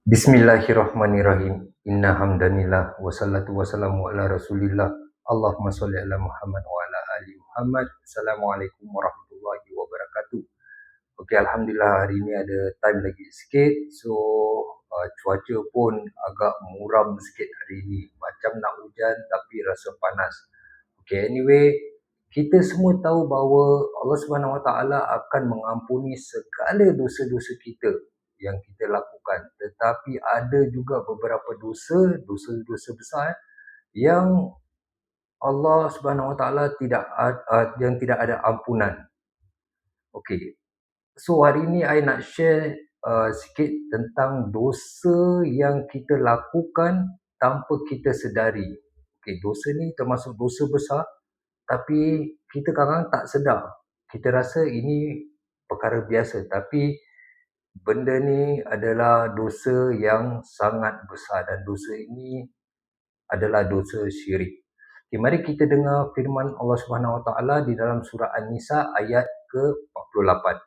Bismillahirrahmanirrahim. Inna hamdanillah wa salatu wa salamu ala rasulillah. Allahumma salli ala Muhammad wa ala ali Muhammad. Assalamualaikum warahmatullahi wabarakatuh. Okey, Alhamdulillah hari ni ada time lagi sikit. So, cuaca pun agak muram sikit hari ni. Macam nak hujan tapi rasa panas. Okey, anyway, kita semua tahu bahawa Allah Subhanahu Wa Taala akan mengampuni segala dosa-dosa kita yang kita lakukan, tetapi ada juga beberapa dosa besar yang Allah Subhanahu Wa Taala yang tidak ada ampunan. Okey, so hari ni I nak share sikit tentang dosa yang kita lakukan tanpa kita sedari. Okey, dosa ni termasuk dosa besar, tapi kita kadang tak sedar. Kita rasa ini perkara biasa, tapi benda ni adalah dosa yang sangat besar dan dosa ini adalah dosa syirik. Okay, mari kita dengar firman Allah Subhanahu Wa Taala di dalam surah An-Nisa ayat ke-48.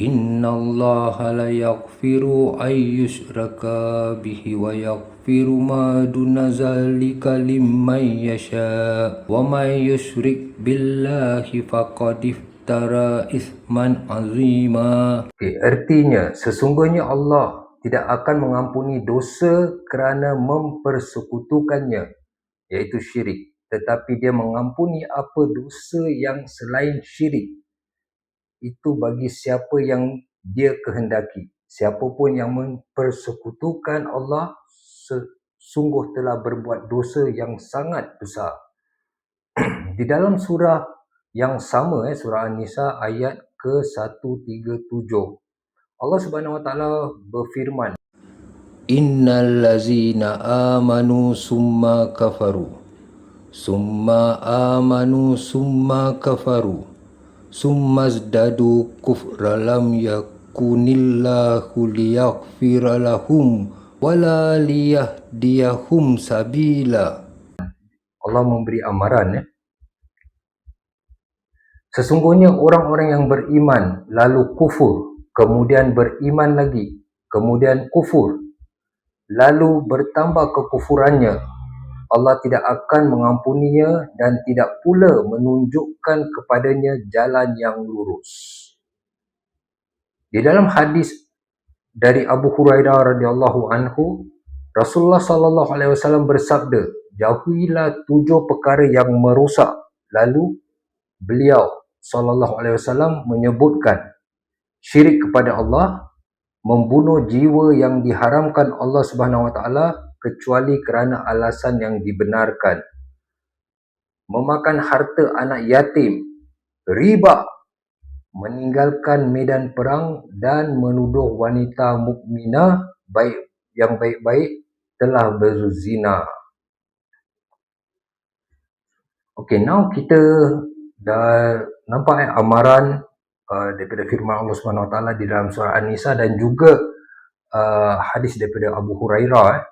Inna Allah la yaghfiru ay yushraka bihi wa yaghfiru ma duna zalika liman yasha wa may yushrik billahi faqad iftara ithman azima. Okay, artinya sesungguhnya Allah tidak akan mengampuni dosa kerana mempersekutukannya, iaitu syirik, tetapi dia mengampuni apa dosa yang selain syirik itu bagi siapa yang dia kehendaki. Siapa pun yang mempersekutukan Allah sungguh telah berbuat dosa yang sangat besar. Di dalam surah yang sama, surah An-Nisa ayat ke-137, Allah Subhanahu Wa Taala berfirman, Innal lazina amanu summa kafaru summazdadu kufra lam yakunillahu liyaghfira lahum wala liyahdiyahum sabila. Allah memberi amaran, sesungguhnya orang-orang yang beriman lalu kufur, kemudian beriman lagi, kemudian kufur, lalu bertambah kekufurannya, Allah tidak akan mengampuninya dan tidak pula menunjukkan kepadanya jalan yang lurus. Di dalam hadis dari Abu Hurairah radhiyallahu anhu, Rasulullah sallallahu alaihi wasallam bersabda, jauhilah 7 perkara yang merosak. Lalu beliau sallallahu alaihi wasallam menyebutkan syirik kepada Allah, membunuh jiwa yang diharamkan Allah Subhanahu Wa Taala kecuali kerana alasan yang dibenarkan, memakan harta anak yatim, riba, meninggalkan medan perang dan menuduh wanita mukminah yang baik-baik telah berzina. Okey, now kita dah nampak amaran daripada firman Allah Subhanahu Wa Taala di dalam surah An-Nisa dan juga hadis daripada Abu Hurairah.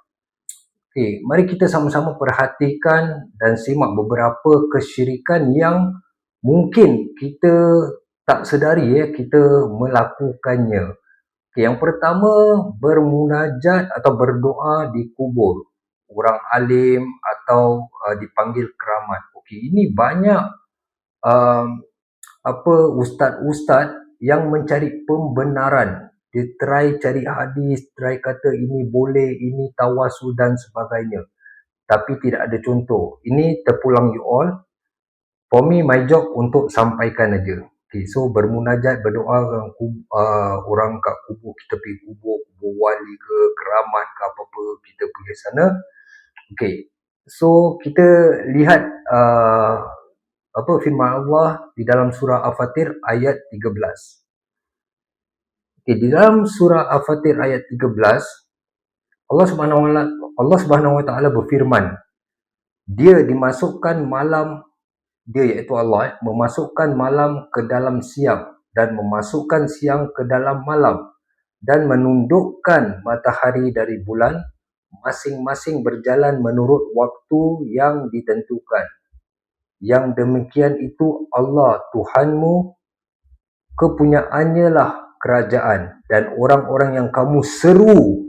Okey, mari kita sama-sama perhatikan dan simak beberapa kesyirikan yang mungkin kita tak sedari kita melakukannya. Okey, yang pertama, bermunajat atau berdoa di kubur orang alim atau dipanggil keramat. Okey, ini banyak ustaz-ustaz yang mencari pembenaran. Dia try cari hadis, try kata ini boleh, ini tawasul dan sebagainya. Tapi tidak ada contoh. Ini terpulang you all. For me, my job untuk sampaikan aja. Okay, so bermunajat, berdoa orang kat kubur, kita pergi kubur wali ke, keramat ke apa-apa, kita pergi sana. Okay, so kita lihat firman Allah di dalam surah Al-Fatir ayat 13. Okay, di dalam surah Al-Fatir ayat 13, Allah Subhanahu Wa Taala berfirman, dia dimasukkan malam, dia iaitu Allah memasukkan malam ke dalam siang dan memasukkan siang ke dalam malam dan menundukkan matahari dari bulan, masing-masing berjalan menurut waktu yang ditentukan. Yang demikian itu Allah Tuhanmu, kepunyaannya lah kerajaan, dan orang-orang yang kamu seru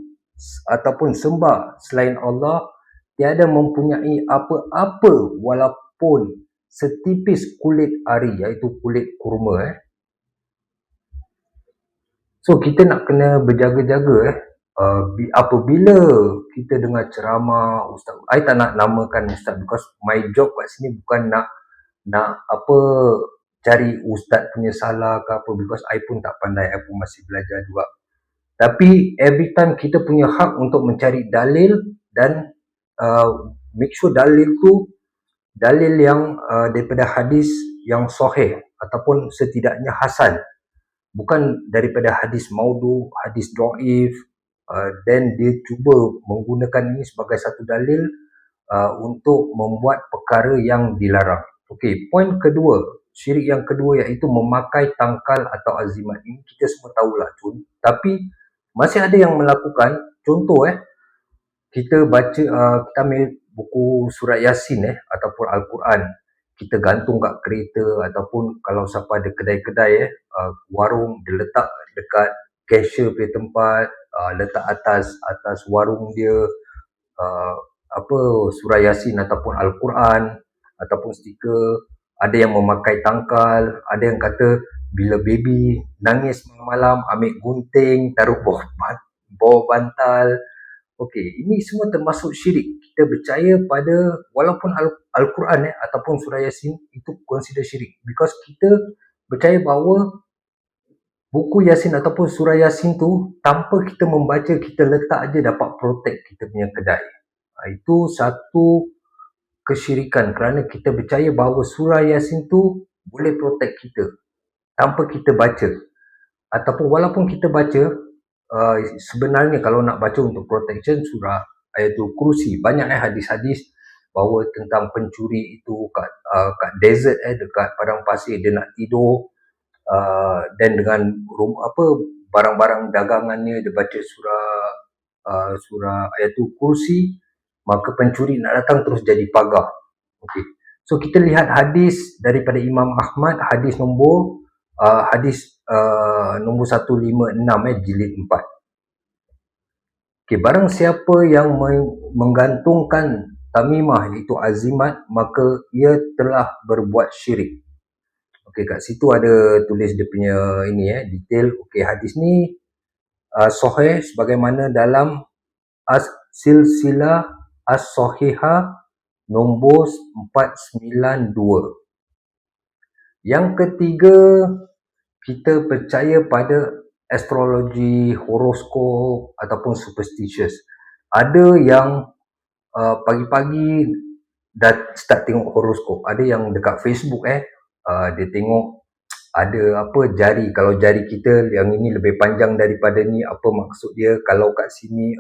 ataupun sembah selain Allah, tiada mempunyai apa-apa walaupun setipis kulit ari, iaitu kulit kurma. So kita nak kena berjaga-jaga apabila kita dengar ceramah ustaz. I tak nak namakan ustaz because my job kat sini bukan nak apa cari ustaz punya salah ke apa, because I pun tak pandai, I pun masih belajar juga. Tapi every time kita punya hak untuk mencari dalil dan make sure dalil tu dalil yang daripada hadis yang sahih ataupun setidaknya hasan, bukan daripada hadis maudu, hadis dhaif, dan dia cuba menggunakan ini sebagai satu dalil untuk membuat perkara yang dilarang. Okey, poin kedua, syirik yang kedua iaitu memakai tangkal atau azimat. Ini kita semua tahulah, tapi masih ada yang melakukan. Contoh kita baca, kita ambil buku surat Yasin ataupun Al-Quran, kita gantung kat kereta, ataupun kalau siapa ada kedai-kedai warung, dia letak dekat cashier punya tempat, letak atas warung dia surah Yasin ataupun Al-Quran ataupun stiker. Ada yang memakai tangkal, ada yang kata bila baby nangis malam ambil gunting taruh bawah bantal. Okey, ini semua termasuk syirik. Kita percaya pada walaupun Al-Quran ataupun surah Yasin itu consider syirik, because kita percaya bahawa buku Yasin ataupun surah Yasin tu tanpa kita membaca, kita letak aja dapat protect kita punya kedai. Itu satu kesyirikan kerana kita percaya bahawa surah Yasin tu boleh protect kita tanpa kita baca. Ataupun walaupun kita baca, sebenarnya kalau nak baca untuk protection surah Ayatul Kursi, banyak hadis-hadis bahawa tentang pencuri itu kat desert dekat padang pasir, dia nak tidur dan dengan barang-barang dagangannya dia baca surah Ayatul Kursi, maka pencuri nak datang terus jadi pagar. Okey. So kita lihat hadis daripada Imam Ahmad, hadis nombor 156 jilid 4. Okey, barang siapa yang menggantungkan tamimah iaitu azimat, maka ia telah berbuat syirik. Okey, kat situ ada tulis dia punya ini detail. Okey, hadis ni sahih sebagaimana dalam As-Silsilah As-Sahihah nombor 492. Yang ketiga, kita percaya pada astrologi, horoskop ataupun superstitious. Ada yang pagi-pagi dah start tengok horoskop. Ada yang dekat Facebook dia tengok ada jari, kalau jari kita yang ini lebih panjang daripada ni, apa maksud dia, kalau kat sini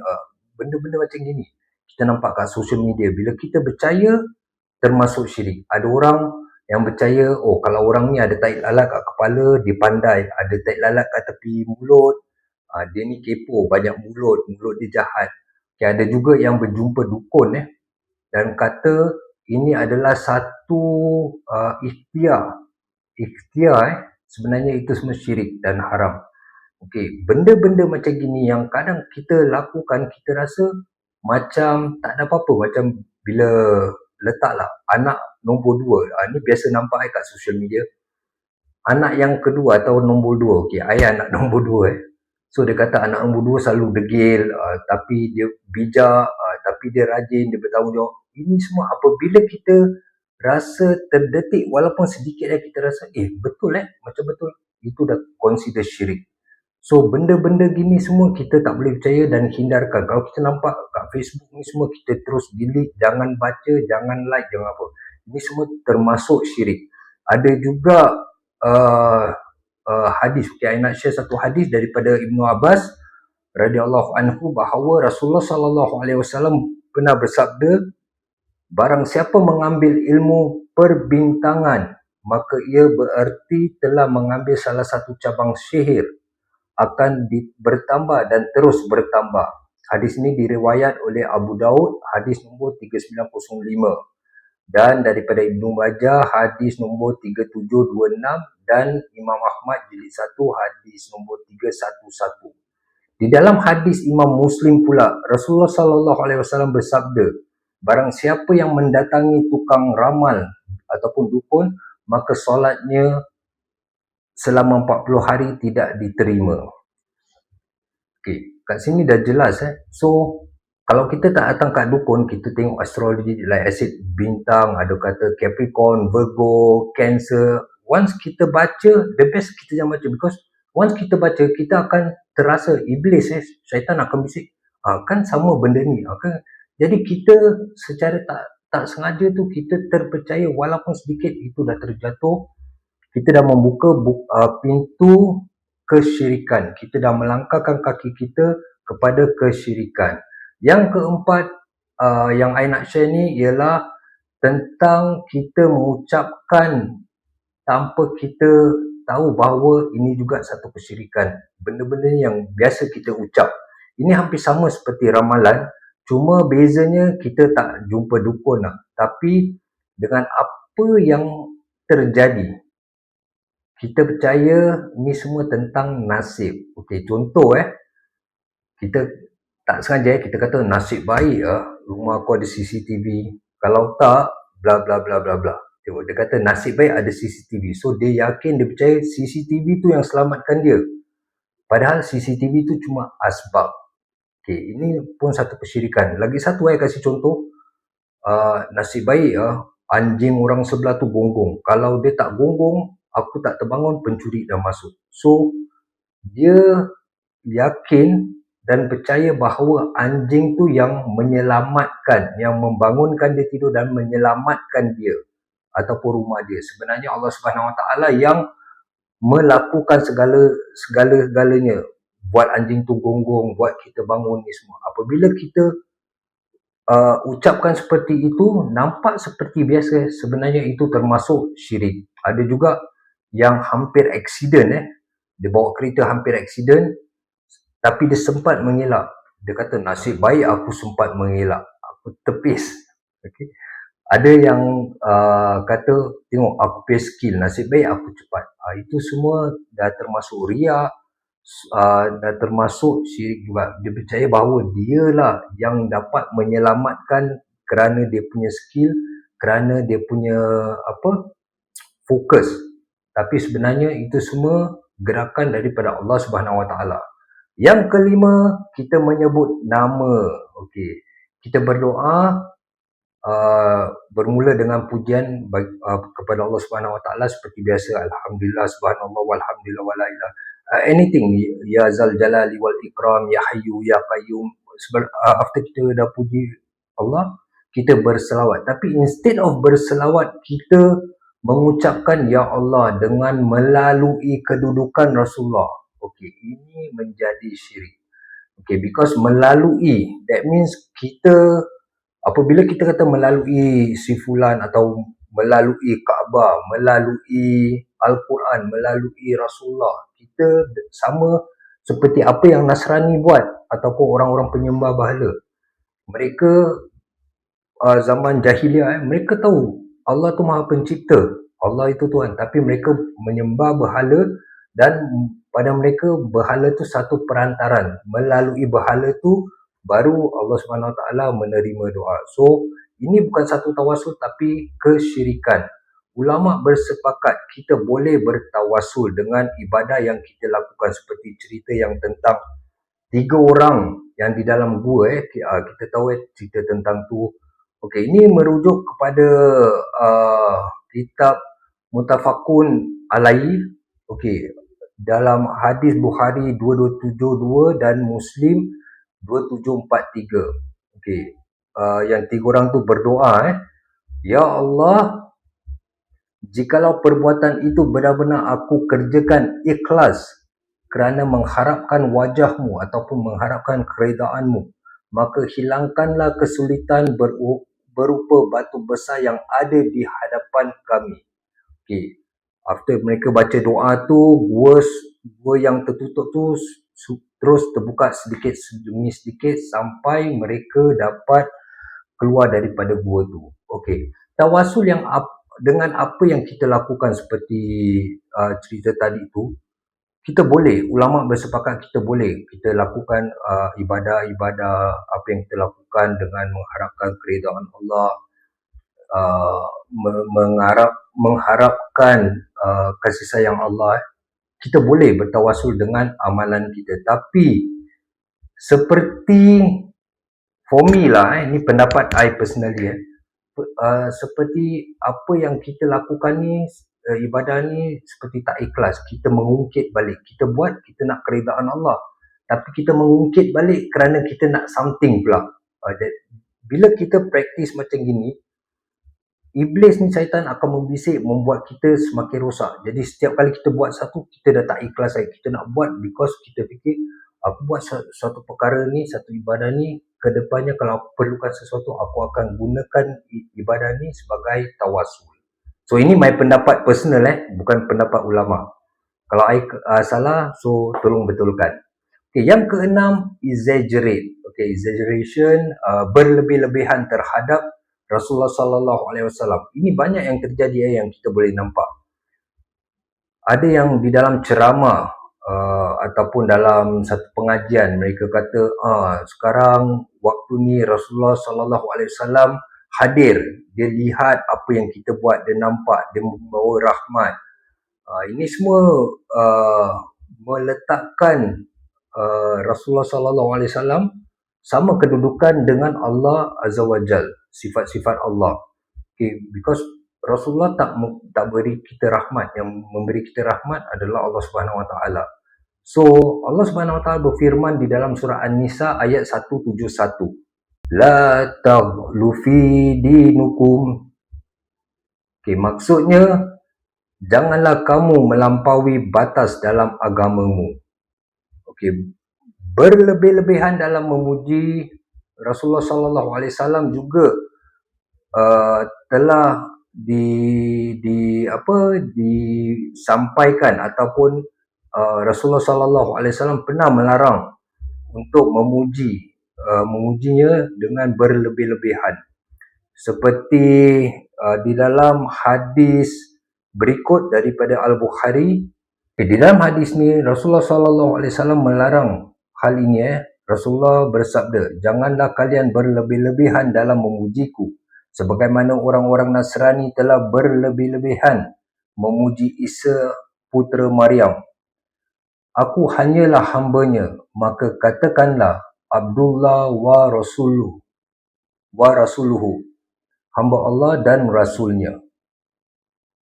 benda-benda macam gini kita nampak kat social media. Bila kita percaya, termasuk syirik. Ada orang yang percaya, kalau orang ni ada tahi lalat kat kepala, dia pandai. Ada tahi lalat kat tepi mulut, dia ni kepo, banyak mulut dia jahat. Ada juga yang berjumpa dukun dan kata ini adalah satu ikhtiar. Sebenarnya itu semua syirik dan haram. Okey, benda-benda macam gini yang kadang kita lakukan, kita rasa macam tak ada apa-apa. Macam bila letaklah anak nombor 2, ni biasa nampak kat social media. Anak yang kedua atau nombor 2, okey, ayah anak nombor 2 so dia kata anak nombor 2 selalu degil, tapi dia bijak, tapi dia rajin, dia bertanggungjawab. Ini semua apabila kita rasa terdetik walaupun sedikit, kita rasa betul macam betul, itu dah consider syirik. So benda-benda gini semua kita tak boleh percaya dan hindarkan. Kalau kita nampak kat Facebook ni semua, kita terus delete, jangan baca, jangan like, jangan apa. Ini semua termasuk syirik. Ada juga hadis. I nak share satu hadis daripada Ibnu Abbas radhiyallahu anhu bahawa Rasulullah sallallahu alaihi wasallam pernah bersabda, barang siapa mengambil ilmu perbintangan, maka ia bererti telah mengambil salah satu cabang sihir, akan bertambah dan terus bertambah. Hadis ini diriwayat oleh Abu Daud, hadis nombor 3905. Dan daripada Ibnu Majah, hadis nombor 3726. Dan Imam Ahmad jilid 1, hadis nombor 311. Di dalam hadis Imam Muslim pula, Rasulullah sallallahu alaihi wasallam bersabda, barang siapa yang mendatangi tukang ramal ataupun dukun, maka solatnya selama 40 hari tidak diterima. Okey, kat sini dah jelas So, kalau kita tak datang kat dukun, kita tengok astrologi, like I said, bintang, ada kata Capricorn, Virgo, Cancer. Once kita baca, the best kita jangan baca, because once kita baca, kita akan terasa iblis, syaitan akan bisik, kan sama benda ni. Jadi kita secara tak sengaja tu, kita terpercaya walaupun sedikit, itu dah terjatuh. Kita dah membuka pintu kesyirikan. Kita dah melangkahkan kaki kita kepada kesyirikan. Yang keempat yang I nak share ni ialah tentang kita mengucapkan tanpa kita tahu bahawa ini juga satu kesyirikan. Benda-benda yang biasa kita ucap. Ini hampir sama seperti ramalan, cuma bezanya kita tak jumpa dukun lah. Tapi dengan apa yang terjadi, kita percaya ni semua tentang nasib. Okey, contoh kita tak sengaja kita kata nasib baik rumah aku ada CCTV. Kalau tak, bla bla bla bla bla. Tengok, dia kata nasib baik ada CCTV. So dia yakin, dia percaya CCTV tu yang selamatkan dia. Padahal CCTV tu cuma asbab. Okey, ini pun satu kesyirikan. Lagi satu kasih contoh. Nasib baik anjing orang sebelah tu gonggong. Kalau dia tak gonggong, aku tak terbangun, pencuri dah masuk. So dia yakin dan percaya bahawa anjing tu yang menyelamatkan, yang membangunkan dia tidur dan menyelamatkan dia ataupun rumah dia. Sebenarnya Allah Subhanahu Wa Taala yang melakukan segala-galanya, buat anjing tu gonggong, buat kita bangun ni semua. Apabila kita ucapkan seperti itu, nampak seperti biasa, sebenarnya itu termasuk syirik. Ada juga yang hampir aksiden, dia bawa kereta hampir aksiden, tapi dia sempat mengelak. Dia kata nasib baik aku sempat mengelak, aku tepis. Okay. Ada yang kata tengok aku punya skill, nasib baik aku cepat. Itu semua dah termasuk riak, dah termasuk syirik juga. Dia percaya bahawa dialah yang dapat menyelamatkan kerana dia punya skill, kerana dia punya fokus. Tapi sebenarnya itu semua gerakan daripada Allah Subhanahu Wa Taala. Yang kelima, kita menyebut nama. Okey, kita berdoa bermula dengan pujian kepada Allah Subhanahu Wa Taala seperti biasa. Alhamdulillah, subhanallah, walhamdulillah, wala ilaha anything, ya zal jalali wal ikram, ya hayyu ya qayyum. After kita dah puji Allah, kita berselawat. Tapi instead of berselawat, kita mengucapkan ya Allah dengan melalui kedudukan Rasulullah. Okey, ini menjadi syirik. Okey, because melalui, that means kita, apabila kita kata melalui si fulan atau melalui Kaabah, melalui Al-Quran, melalui Rasulullah, kita sama seperti apa yang Nasrani buat ataupun orang-orang penyembah berhala. Mereka zaman jahiliah, mereka tahu Allah tu Maha Pencipta, Allah itu Tuhan, tapi mereka menyembah berhala dan pada mereka berhala tu satu perantaran. Melalui berhala tu baru Allah Subhanahu Wa Taala menerima doa. So ini bukan satu tawasul tapi kesyirikan. Ulama bersepakat kita boleh bertawasul dengan ibadah yang kita lakukan, seperti cerita yang tentang 3 orang yang di dalam gua kita tahu cerita tentang tu. Okey, ini merujuk kepada kitab Mutafakun Alaihi. Okey, dalam hadis Bukhari 2272 dan Muslim 2743. Okey, yang 3 orang tu berdoa, ya Allah, jikalau perbuatan itu benar-benar aku kerjakan ikhlas kerana mengharapkan wajahmu ataupun mengharapkan keredaanmu, maka hilangkanlah kesulitan berupa batu besar yang ada di hadapan kami. Okay. After mereka baca doa tu, gua yang tertutup tu terus terbuka sedikit demi sedikit sampai mereka dapat keluar daripada gua tu. Okay. Tawasul dengan apa yang kita lakukan seperti cerita tadi tu, kita boleh, ulama bersepakat kita boleh kita lakukan ibadah-ibadah apa yang kita lakukan dengan mengharapkan keridaan Allah, mengharapkan kasih sayang Allah. Kita boleh bertawasul dengan amalan kita, tapi seperti for me lah, ini pendapat I personally, seperti apa yang kita lakukan ni, ibadah ni seperti tak ikhlas. Kita mengungkit balik, kita buat kita nak keridaan Allah, tapi kita mengungkit balik kerana kita nak something pula. Bila kita praktis macam gini, iblis ni, syaitan akan membisik, membuat kita semakin rosak. Jadi setiap kali kita buat satu, kita dah tak ikhlas lagi. Kita nak buat because kita fikir, aku buat satu perkara ni, satu ibadah ni, kedepannya kalau aku perlukan sesuatu, aku akan gunakan ibadah ni sebagai tawasul. So ini my pendapat personal, bukan pendapat ulama. Kalau I salah, so tolong betulkan. Okay, yang keenam, exaggerate. Okay, exaggeration, berlebih-lebihan terhadap Rasulullah sallallahu alaihi wasallam. Ini banyak yang terjadi yang kita boleh nampak. Ada yang di dalam ceramah ataupun dalam satu pengajian mereka kata, sekarang waktu ni Rasulullah sallallahu alaihi wasallam hadir, dia lihat apa yang kita buat, dia nampak, dia membawa rahmat. Ini semua meletakkan Rasulullah sallallahu alaihi wasallam sama kedudukan dengan Allah Azza wa Jal, sifat-sifat Allah. Okay, because Rasulullah tak beri kita rahmat, yang memberi kita rahmat adalah Allah Subhanahu wa taala. So Allah Subhanahu wa taala berfirman di dalam surah An-Nisa ayat 171. La taghlu fi dinukum. Okay, maksudnya janganlah kamu melampaui batas dalam agamamu. Okay, berlebih-lebihan dalam memuji Rasulullah sallallahu alaihi wasallam juga telah disampaikan ataupun Rasulullah sallallahu alaihi wasallam pernah melarang untuk memujinya dengan berlebih-lebihan. Seperti di dalam hadis berikut daripada Al-Bukhari, di dalam hadis ni Rasulullah sallallahu alaihi wasallam melarang hal ini. Rasulullah bersabda, janganlah kalian berlebih-lebihan dalam memujiku, sebagaimana orang-orang Nasrani telah berlebih-lebihan memuji Isa putera Maryam. Aku hanyalah hambanya, maka katakanlah Abdullah wa rasuluhu, hamba Allah dan rasulnya.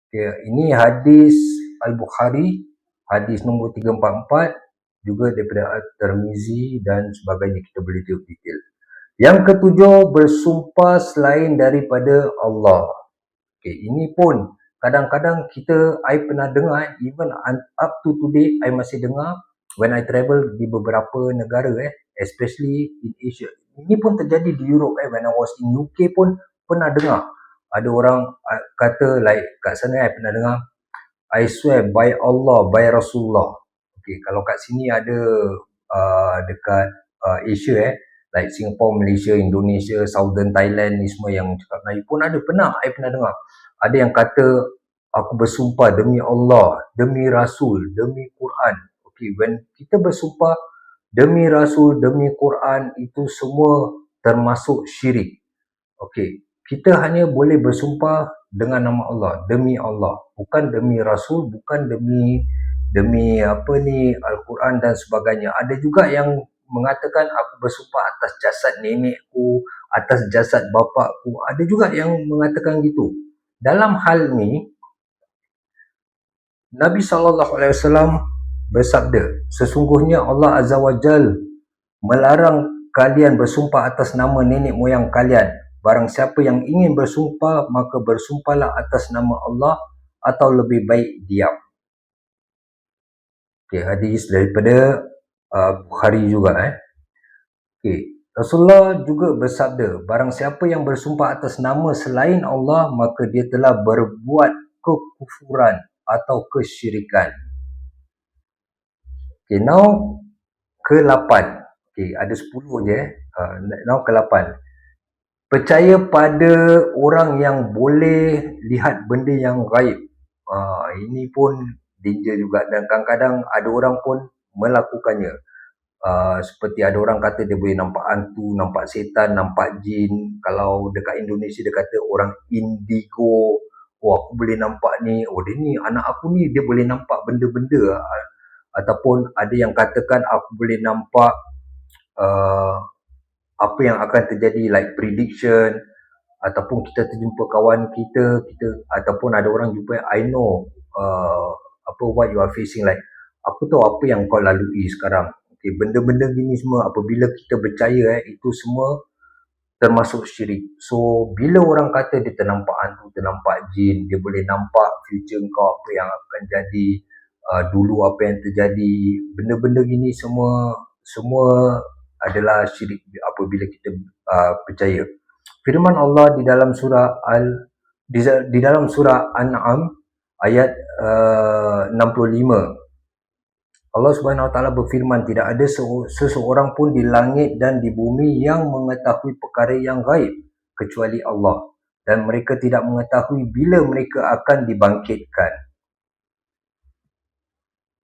Okay, ini hadis Al-Bukhari, hadis nombor 344, juga daripada At-Tirmizi dan sebagainya. Kita boleh tengok detail. Yang ketujuh, bersumpah selain daripada Allah. Okay, ini pun kadang-kadang I pernah dengar, even up to today, I masih dengar when I travel di beberapa negara, especially in Asia. Ini pun terjadi di Europe, when I was in UK pun pernah dengar. Ada orang kata, like kat sana I pernah dengar, I swear by Allah, by Rasulullah. Okay, kalau kat sini ada dekat Asia, like Singapore, Malaysia, Indonesia, Southern Thailand, ni semua yang cakap Melayu pun ada. I pernah dengar. Ada yang kata, aku bersumpah demi Allah, demi Rasul, demi Quran. Okay, when kita bersumpah demi Rasul, demi Quran, itu semua termasuk syirik. Okay, kita hanya boleh bersumpah dengan nama Allah, demi Allah, bukan demi Rasul, bukan demi Al-Quran dan sebagainya. Ada juga yang mengatakan aku bersumpah atas jasad nenekku, atas jasad bapakku. Ada juga yang mengatakan gitu. Dalam hal ni, Nabi SAW bersabda, sesungguhnya Allah Azza wa Jal melarang kalian bersumpah atas nama nenek moyang kalian. Barang siapa yang ingin bersumpah, maka bersumpahlah atas nama Allah atau lebih baik diam. Okay, hadis daripada Bukhari juga. Okay, Rasulullah juga bersabda, barang siapa yang bersumpah atas nama selain Allah, maka dia telah berbuat kekufuran atau kesyirikan. Okay, now ke-8. Okay, ada 10 je. Now ke-8. Percaya pada orang yang boleh lihat benda yang gaib. Ini pun danger juga, dan kadang-kadang ada orang pun melakukannya. Seperti ada orang kata dia boleh nampak hantu, nampak setan, nampak jin. Kalau dekat Indonesia dia kata orang indigo. Oh, aku boleh nampak ni. Oh, dia ni anak aku ni dia boleh nampak benda-benda. Ataupun ada yang katakan aku boleh nampak apa yang akan terjadi, like prediction. Ataupun kita terjumpa kawan kita ataupun ada orang jumpa, I know what you are facing, like aku tahu apa yang kau lalui sekarang. Okay, benda-benda gini semua apabila kita percaya itu semua termasuk syirik. So bila orang kata dia ternampak hantu, ternampak jin, dia boleh nampak future kau, apa yang akan jadi, dulu apa yang terjadi, benda-benda gini semua adalah syirik apabila kita percaya. Firman Allah di dalam surah An'am ayat 65. Allah Subhanahu Wa Taala berfirman, tidak ada seseorang pun di langit dan di bumi yang mengetahui perkara yang gaib kecuali Allah, dan mereka tidak mengetahui bila mereka akan dibangkitkan.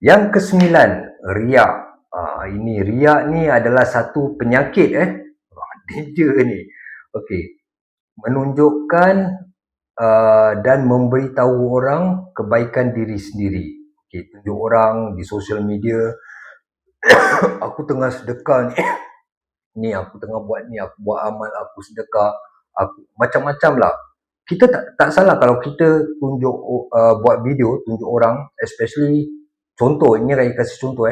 Yang kesembilan, riak. Ini riak ni adalah satu penyakit danger ni. Okey, menunjukkan dan memberitahu orang kebaikan diri sendiri. Okay, tunjuk orang di sosial media, aku tengah sedekah ni, ni aku tengah buat ni, aku buat amal, aku sedekah, aku macam-macam lah. Kita tak salah kalau kita tunjuk, buat video, tunjuk orang, especially contoh, ini saya kasih contoh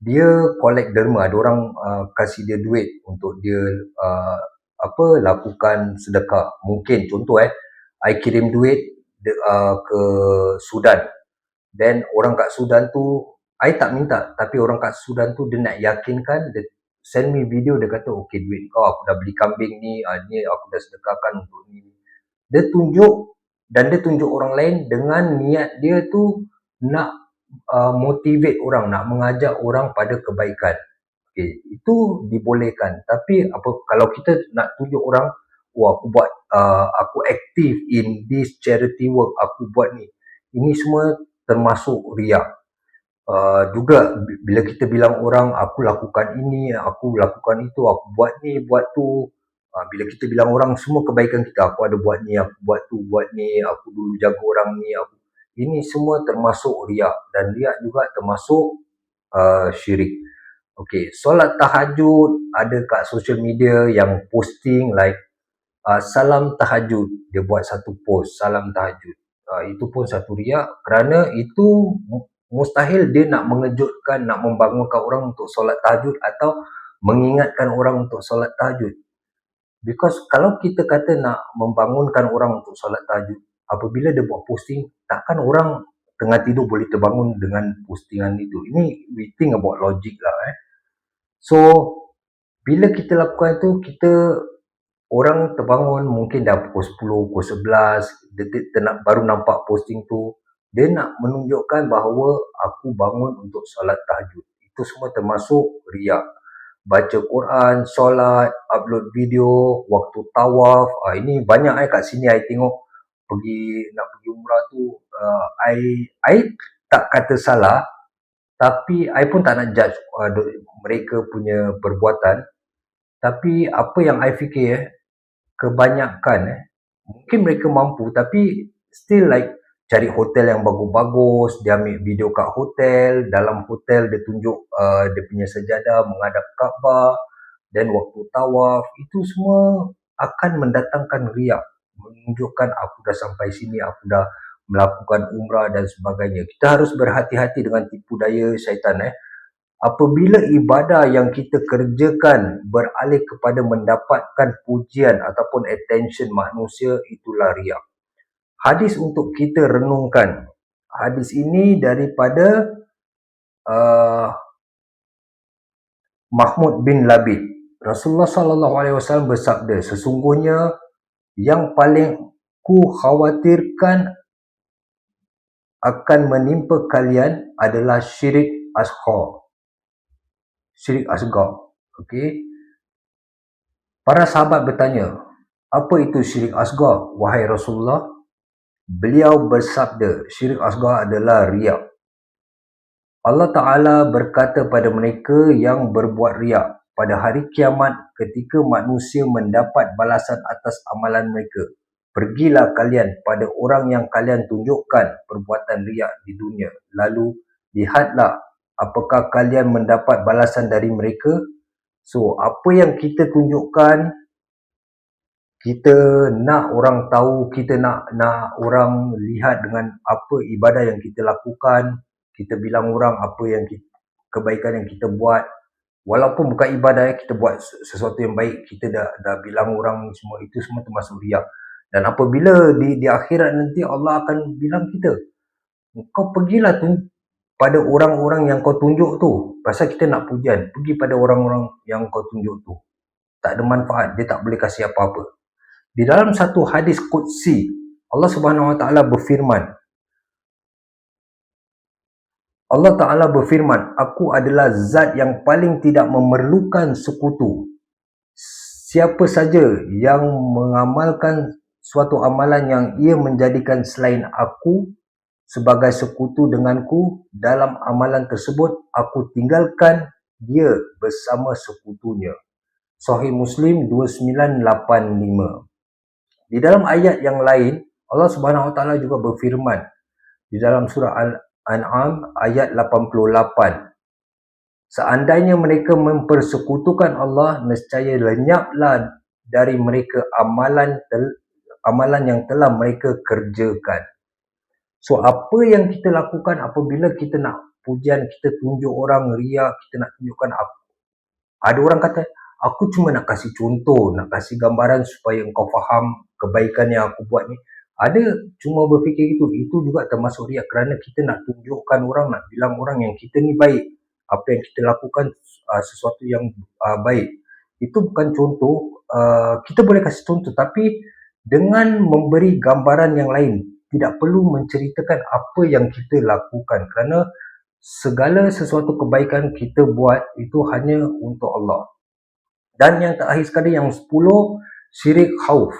dia collect derma, ada orang kasih dia duit untuk dia lakukan sedekah. Mungkin contoh I kirim duit ke Sudan. Then orang kat Sudan tu, I tak minta, tapi orang kat Sudan tu dia nak yakinkan, dia send me video, dia kata, okay, duit kau aku dah beli kambing ni, ni aku dah sedekahkan untuk ni. Dia tunjuk, dan dia tunjuk orang lain dengan niat dia tu nak motivate orang, nak mengajak orang pada kebaikan. Okay, itu dibolehkan. Tapi kalau kita nak tunjuk orang, aku buat, aku aktif in this charity work, aku buat ni, ini semua termasuk riak. Juga bila kita bilang orang, aku lakukan ini, aku lakukan itu, aku buat ni, buat tu. Bila kita bilang orang semua kebaikan kita, aku ada buat ni, aku buat tu, buat ni, aku dulu jaga orang ni, ini semua termasuk riak. Dan riak juga termasuk syirik. Okay, solat tahajud, ada kat social media yang posting like salam tahajud, dia buat satu post salam tahajud. Itu pun satu riak, kerana itu mustahil dia nak mengejutkan, nak membangunkan orang untuk solat tahajud atau mengingatkan orang untuk solat tahajud. Because kalau kita kata nak membangunkan orang untuk solat tahajud, apabila dia buat posting, takkan orang tengah tidur boleh terbangun dengan postingan itu. Ini we think about logic lah. So bila kita lakukan itu, orang terbangun mungkin dah pukul 10, pukul 11, dia baru nampak posting tu, dia nak menunjukkan bahawa aku bangun untuk solat tahajud. Itu semua termasuk riak. Baca Quran, solat, upload video, waktu tawaf, ini banyak kat sini I tengok nak pergi umrah tu, I tak kata salah, tapi I pun tak nak judge mereka punya perbuatan. Tapi apa yang I fikir, kebanyakan mungkin mereka mampu, tapi still like cari hotel yang bagus-bagus, dia ambil video kat hotel, dalam hotel dia tunjuk dia punya sejadah menghadap Kaabah, dan waktu tawaf, itu semua akan mendatangkan riak, menunjukkan aku dah sampai sini, aku dah melakukan umrah dan sebagainya. Kita harus berhati-hati dengan tipu daya syaitan. Apabila ibadah yang kita kerjakan beralih kepada mendapatkan pujian ataupun attention manusia, itulah riak. Hadis untuk kita renungkan. Hadis ini daripada Mahmud bin Labid. Rasulullah SAW bersabda, sesungguhnya yang paling ku khawatirkan akan menimpa kalian adalah syirik asghar. Syirik asghar. Okey. Para sahabat bertanya, apa itu syirik asghar, wahai Rasulullah? Beliau bersabda, syirik asghar adalah riak. Allah Ta'ala berkata pada mereka yang berbuat riak pada hari kiamat ketika manusia mendapat balasan atas amalan mereka. Pergilah kalian pada orang yang kalian tunjukkan perbuatan riak di dunia. Lalu lihatlah apakah kalian mendapat balasan dari mereka. So, apa yang kita tunjukkan, kita nak orang tahu, kita nak orang lihat dengan apa ibadah yang kita lakukan. Kita bilang orang apa yang kebaikan yang kita buat. Walaupun bukan ibadah, kita buat sesuatu yang baik, kita dah bilang orang semua, itu semua termasuk riak. Dan apabila di akhirat nanti Allah akan bilang kita, kau pergilah pada orang-orang yang kau tunjuk tu. Pasal kita nak pujian, pergi pada orang-orang yang kau tunjuk tu. Tak ada manfaat, dia tak boleh kasih apa-apa. Di dalam satu hadis qudsi, Allah Subhanahu Wa Taala berfirman, Allah Ta'ala berfirman, aku adalah zat yang paling tidak memerlukan sekutu. Siapa saja yang mengamalkan suatu amalan yang ia menjadikan selain aku sebagai sekutu denganku, dalam amalan tersebut aku tinggalkan dia bersama sekutunya. Sahih Muslim 2985. Di dalam ayat yang lain, Allah Subhanahu Wa Taala juga berfirman di dalam surah Al-An'am ayat 88. Seandainya mereka mempersekutukan Allah, nescaya lenyaplah dari mereka amalan yang telah mereka kerjakan. So, apa yang kita lakukan apabila kita nak pujian, kita tunjuk orang riak, kita nak tunjukkan apa. Ada orang kata, aku cuma nak kasih contoh, nak kasih gambaran supaya engkau faham kebaikan yang aku buat ni. Ada cuma berfikir itu juga termasuk riak, kerana kita nak tunjukkan orang, nak bilang orang yang kita ni baik, apa yang kita lakukan sesuatu yang baik. Itu bukan contoh, kita boleh kasih contoh, tapi dengan memberi gambaran yang lain, tidak perlu menceritakan apa yang kita lakukan, kerana segala sesuatu kebaikan kita buat itu hanya untuk Allah. Dan yang terakhir sekali, yang 10, syirik khauf.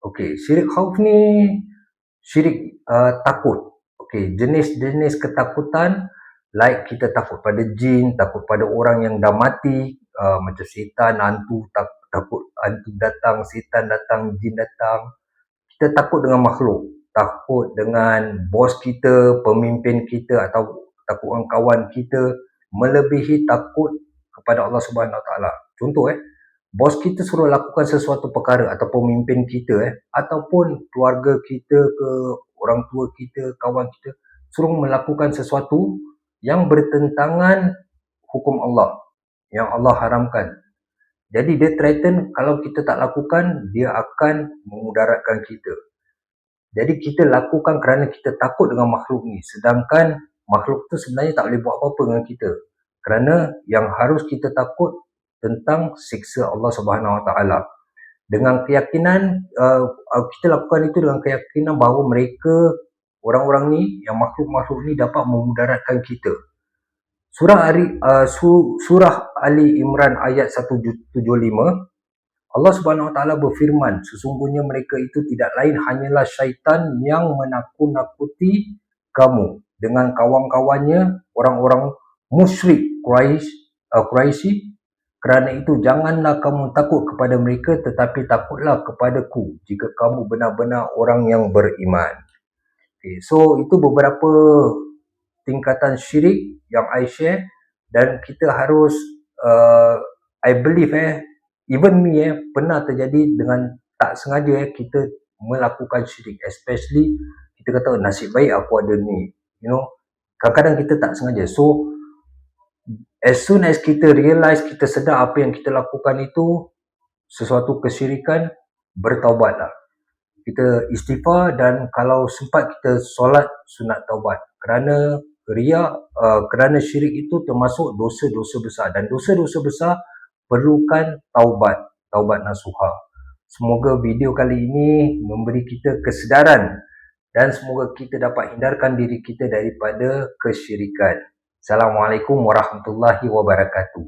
Okey, syirik khauf ni syirik takut. Okey, jenis-jenis ketakutan, like kita takut pada jin, takut pada orang yang dah mati, macam setan, hantu, takut hantu datang, setan datang, jin datang. Kita takut dengan makhluk, takut dengan bos kita, pemimpin kita, atau takut dengan kawan kita, melebihi takut kepada Allah Subhanahu Wa Taala. Contoh, bos kita suruh lakukan sesuatu perkara, atau pemimpin kita, ataupun keluarga kita ke, orang tua kita, kawan kita, suruh melakukan sesuatu yang bertentangan hukum Allah, yang Allah haramkan. Jadi dia threaten, kalau kita tak lakukan, dia akan memudaratkan kita. Jadi kita lakukan kerana kita takut dengan makhluk ni, sedangkan makhluk tu sebenarnya tak boleh buat apa-apa dengan kita. Kerana yang harus kita takut tentang siksa Allah Subhanahu Wa Taala. Dengan keyakinan, kita lakukan itu dengan keyakinan bahawa mereka, orang-orang ni, yang makhluk-makhluk ni dapat memudaratkan kita. Surah Ali Imran ayat 175, Allah Subhanahu Wa Taala berfirman, sesungguhnya mereka itu tidak lain hanyalah syaitan yang menakut-nakuti kamu dengan kawan-kawannya, orang-orang musyrik Quraisy. Kerana itu janganlah kamu takut kepada mereka, tetapi takutlah kepadaku jika kamu benar-benar orang yang beriman. Okay, so itu beberapa tingkatan syirik yang I share, dan kita harus I believe even me pernah terjadi dengan tak sengaja kita melakukan syirik, especially kita kata nasib baik aku ada ni, kadang-kadang kita tak sengaja. So as soon as kita realize, kita sedar apa yang kita lakukan itu sesuatu kesyirikan, bertaubatlah. Kita istighfar, dan kalau sempat kita solat sunat taubat. Kerana riak, kerana syirik itu termasuk dosa-dosa besar, dan dosa-dosa besar perlukan taubat nasuha. Semoga video kali ini memberi kita kesedaran, dan semoga kita dapat hindarkan diri kita daripada kesyirikan. Assalamualaikum warahmatullahi wabarakatuh.